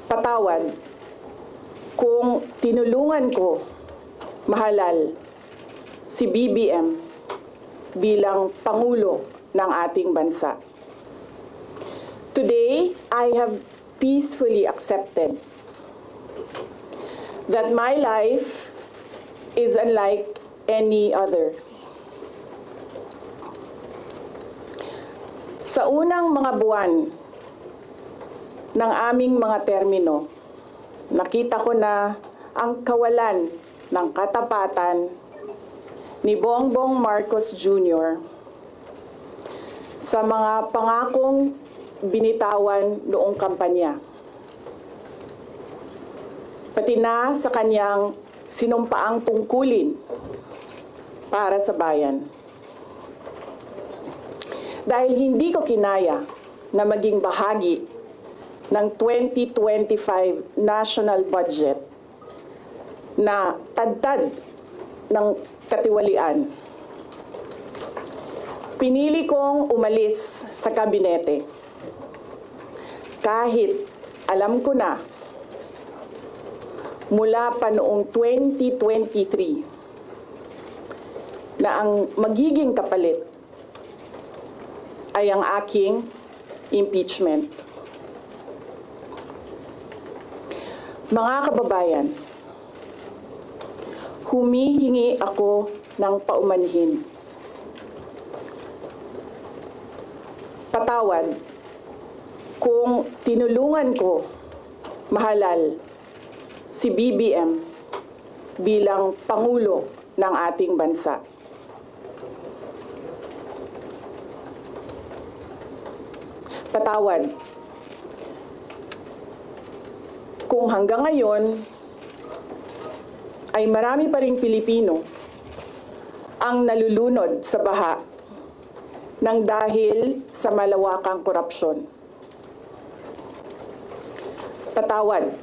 Patawad kung tinulungan ko mahalal si BBM bilang Pangulo ng ating bansa. Today, I have peacefully accepted that my life is unlike any other. Sa unang mga buwan ng aming mga termino, nakita ko na ang kawalan ng katapatan ni Bongbong Marcos Jr. sa mga pangakong binitawan noong kampanya, pati na sa kanyang sinumpaang tungkulin para sa bayan. Dahil hindi ko kinaya na maging bahagi ng 2025 national budget na tadtad ng katiwalian, pinili kong umalis sa kabinete kahit alam ko na mula pa noong 2023 na ang magiging kapalit ay ang aking impeachment. Mga kababayan, humihingi ako ng paumanhin. Patawad kung tinulungan ko mahalal si BBM bilang Pangulo ng ating bansa. Patawad kung hanggang ngayon ay marami pa ring Pilipino ang nalulunod sa baha ng dahil sa malawakang korupsyon. Patawad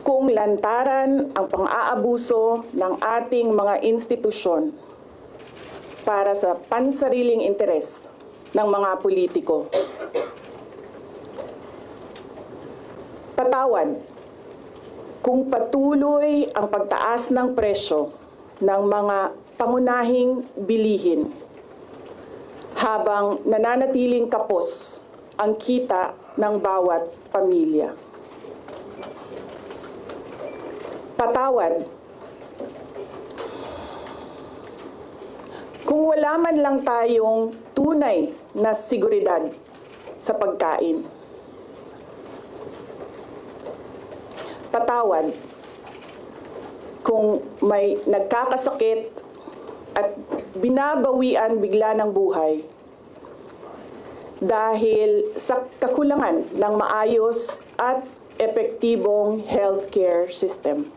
kung lantaran ang pang-aabuso ng ating mga institusyon para sa pansariling interes ng mga politiko. Patawad kung patuloy ang pagtaas ng presyo ng mga pangunahing bilihin habang nananatiling kapos ang kita ng bawat pamilya. Patawad kung wala man lang tayong tunay na seguridad sa pagkain. Patawad kung may nagkakasakit at binabawian bigla ng buhay dahil sa kakulangan ng maayos at epektibong healthcare system.